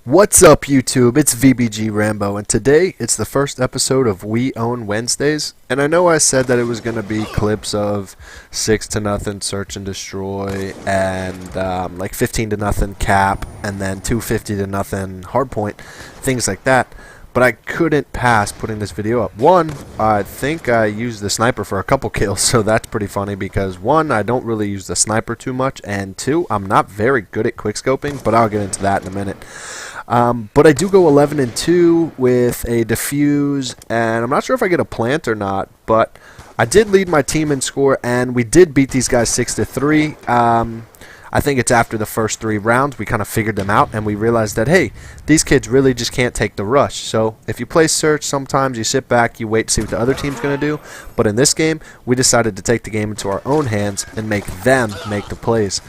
What's up, YouTube? It's VBG Rambo, and today it's the first episode of We Own Wednesdays. And I know I said that it was going to be clips of 6-0 search and destroy, and like 15-0 cap, and then 250-0 hardpoint, things like that. But I couldn't pass putting this video up. One, I think I used the sniper for a couple kills, so that's pretty funny because one, I don't really use the sniper too much, and two, I'm not very good at quickscoping, but I'll get into that in a minute. But I do go 11-2 with a defuse, and I'm not sure if I get a plant or not, but I did lead my team in score, and we did beat these guys 6-3. I think it's after the first 3 rounds we kind of figured them out, and we realized that, hey, these kids really just can't take the rush. So if you play search, sometimes you sit back, you wait to see what the other team's going to do. But in this game, we decided to take the game into our own hands and make them make the plays.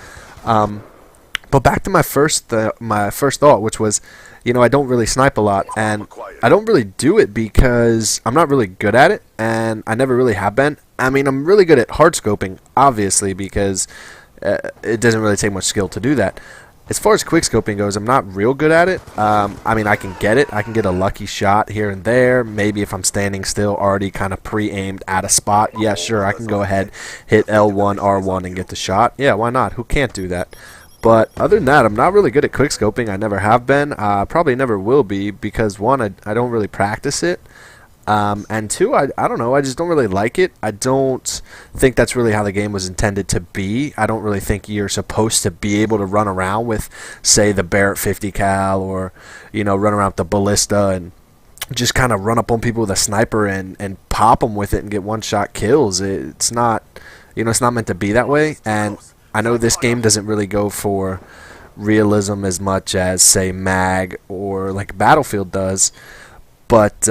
But back to my first thought, which was, you know, I don't really snipe a lot, and I don't really do it because I'm not really good at it, and I never really have been. I mean, I'm really good at hard scoping, obviously, because it doesn't really take much skill to do that. As far as quick scoping goes, I'm not real good at it. I mean, I can get it. I can get a lucky shot here and there. Maybe if I'm standing still, already kind of pre-aimed at a spot. Yeah, sure, I can go ahead, hit L1, R1, and get the shot. Yeah, why not? Who can't do that? But other than that, I'm not really good at quickscoping. I never have been. Probably never will be because, one, I don't really practice it. And two, I don't know. I just don't really like it. I don't think that's really how the game was intended to be. I don't really think you're supposed to be able to run around with, say, the Barrett 50 cal or, you know, run around with the ballista and just kind of run up on people with a sniper and pop them with it and get one-shot kills. It's not, you know, it's not meant to be that way. And I know this game doesn't really go for realism as much as, say, MAG or like Battlefield does, but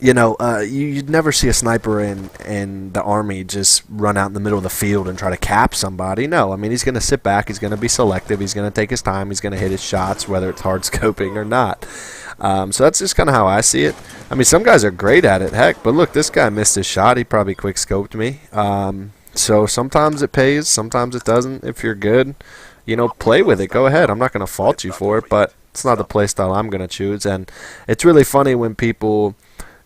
you know, you'd never see a sniper in the army just run out in the middle of the field and try to cap somebody. No, I mean, he's going to sit back, he's going to be selective, he's going to take his time, he's going to hit his shots, whether it's hard scoping or not. So that's just kind of how I see it. I mean, some guys are great at it, heck, but look, this guy missed his shot, he probably quick scoped me. So sometimes it pays, sometimes it doesn't. If you're good, you know, play with it. Go ahead. I'm not going to fault you for it, but it's not the play style I'm going to choose. And it's really funny when people,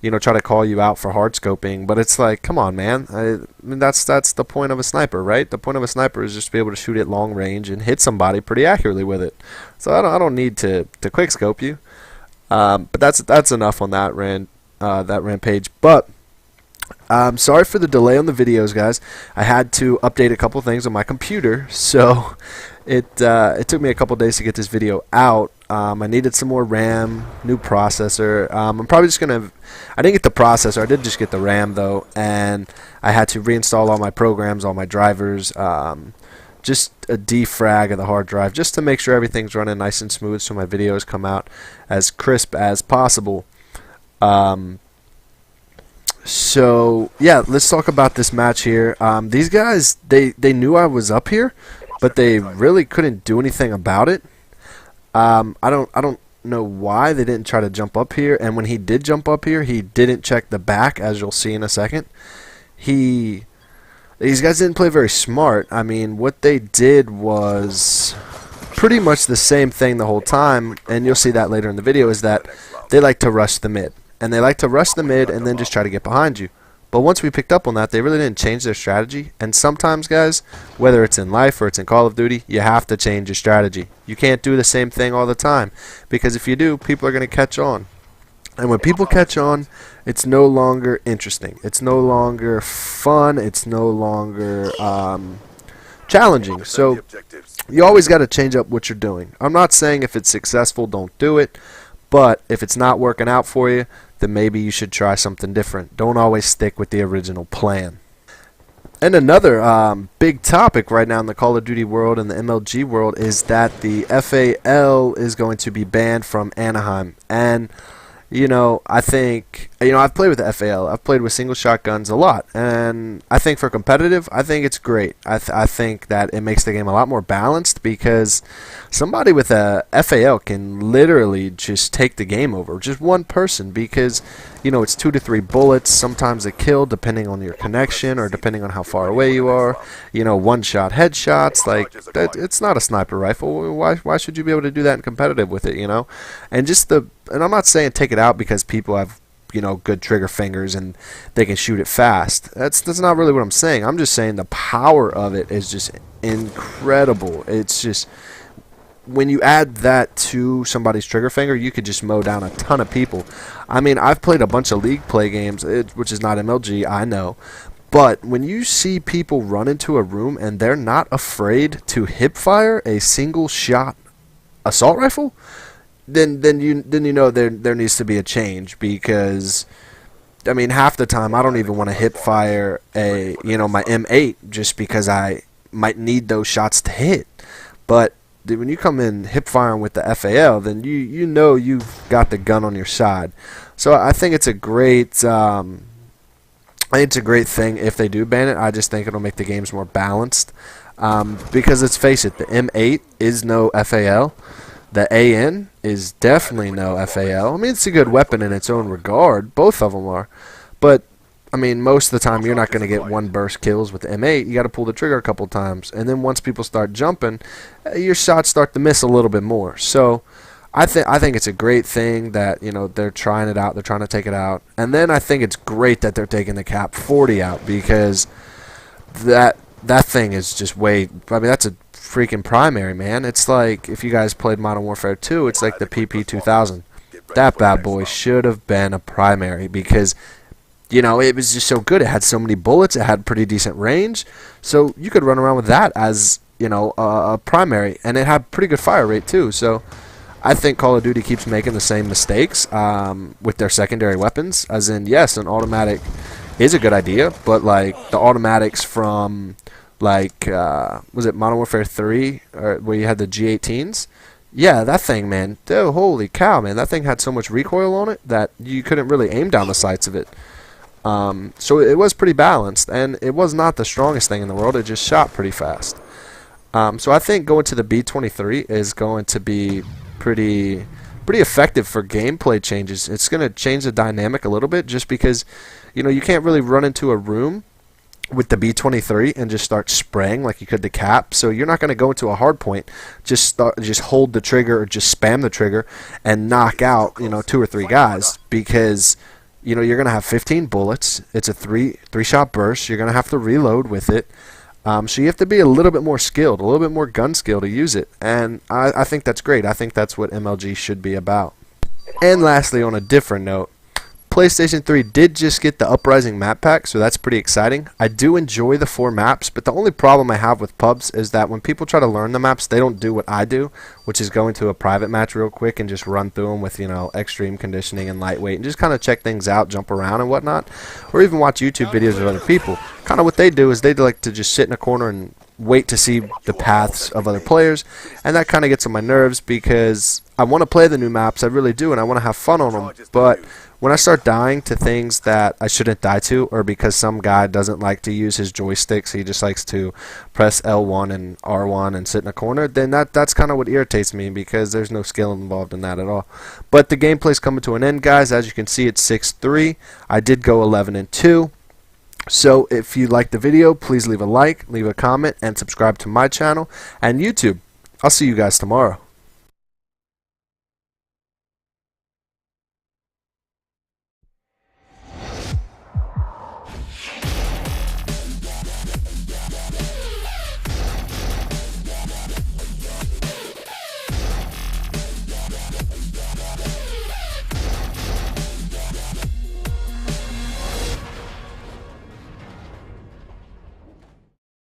you know, try to call you out for hard scoping, but it's like, come on, man. I mean, that's the point of a sniper, right? The point of a sniper is just to be able to shoot at long range and hit somebody pretty accurately with it. So I don't need to quick scope you. But that's enough on that rampage. But sorry for the delay on the videos, guys. I had to update a couple things on my computer, so it took me a couple days to get this video out. I needed some more RAM, new processor. I'm probably just gonna. I didn't get the processor. I did just get the RAM though, and I had to reinstall all my programs, all my drivers. Just a defrag of the hard drive, just to make sure everything's running nice and smooth, so my videos come out as crisp as possible. So yeah, let's talk about this match here. These guys, they knew I was up here, but they really couldn't do anything about it. I don't know why they didn't try to jump up here, and when he did jump up here, he didn't check the back, as you'll see in a second. These guys didn't play very smart. I mean, what they did was pretty much the same thing the whole time, and you'll see that later in the video, is that they like to rush the mid. And they like to rush the mid and then just try to get behind you. But once we picked up on that, they really didn't change their strategy. And sometimes, guys, whether it's in life or it's in Call of Duty, you have to change your strategy. You can't do the same thing all the time, because if you do, people are going to catch on. And when people catch on, it's no longer interesting. It's no longer fun. It's no longer challenging. So you always got to change up what you're doing. I'm not saying if it's successful, don't do it. But if it's not working out for you, then maybe you should try something different. Don't always stick with the original plan. And another big topic right now in the Call of Duty world and the MLG world is that the FAL is going to be banned from Anaheim. And, I think, I've played with the FAL. I've played with single shotguns a lot, and I think for competitive, I think it's great. I think that it makes the game a lot more balanced because somebody with a FAL can literally just take the game over, just one person, because it's 2 to 3 bullets, sometimes a kill depending on your connection or depending on how far away you are. One-shot headshots, like that. It's not a sniper rifle. Why should you be able to do that in competitive with it? And I'm not saying take it out because people have good trigger fingers and they can shoot it fast. That's not really what I'm saying. I'm just saying the power of it is just incredible. It's just, when you add that to somebody's trigger finger, you could just mow down a ton of people. I mean, I've played a bunch of league play games, which is not MLG, I know. But when you see people run into a room and they're not afraid to hip fire a single shot assault rifle, then you know there needs to be a change, because I mean, half the time I don't even want to hip fire my M8 just because I might need those shots to hit. But when you come in hip firing with the FAL, then you know you've got the gun on your side. So I think it's a great thing if they do ban it. I just think it'll make the games more balanced, because let's face it, the M8 is no FAL. The AN is definitely no FAL. I mean, it's a good weapon in its own regard. Both of them are. But, I mean, most of the time you're not going to get one burst kills with the M8. You got to pull the trigger a couple times. And then once people start jumping, your shots start to miss a little bit more. So, I think it's a great thing that, they're trying it out. They're trying to take it out. And then I think it's great that they're taking the Cap 40 out, because that thing is just that's a freaking primary, man. It's like, if you guys played Modern Warfare 2, it's like the PP2000. That bad boy should have been a primary, because it was just so good. It had so many bullets, it had pretty decent range, so you could run around with that as a primary, and it had pretty good fire rate too. So I think Call of Duty keeps making the same mistakes with their secondary weapons, as in, yes, an automatic is a good idea, but like the automatics from was it Modern Warfare 3, or where you had the G18s? Yeah, that thing, man. Dude, holy cow, man. That thing had so much recoil on it that you couldn't really aim down the sights of it. So it was pretty balanced, and it was not the strongest thing in the world. It just shot pretty fast. So I think going to the B23 is going to be pretty effective for gameplay changes. It's going to change the dynamic a little bit, just because, you can't really run into a room with the B23 and just start spraying like you could the Cap. So you're not going to go into a hard point, just hold the trigger or just spam the trigger and knock out 2 or 3 guys, because you're going to have 15 bullets. It's a three shot burst. You're going to have to reload with it. So you have to be a little bit more skilled, a little bit more gun skill to use it, and I think that's great. I think that's what MLG should be about. And lastly, on a different note, PlayStation 3 did just get the Uprising map pack, so that's pretty exciting. I do enjoy the 4 maps, but the only problem I have with pubs is that when people try to learn the maps, they don't do what I do, which is go into a private match real quick and just run through them with, extreme conditioning and lightweight, and just kind of check things out, jump around and whatnot, or even watch YouTube videos of other people. Kind of what they do is they like to just sit in a corner and wait to see the paths of other players, and that kind of gets on my nerves, because I want to play the new maps, I really do, and I want to have fun on them, but when I start dying to things that I shouldn't die to, or because some guy doesn't like to use his joysticks, he just likes to press L1 and R1 and sit in a corner, then that's kind of what irritates me, because there's no skill involved in that at all. But the gameplay's coming to an end, guys. As you can see, it's 6-3. I did go 11-2. So if you liked the video, please leave a like, leave a comment, and subscribe to my channel and YouTube. I'll see you guys tomorrow.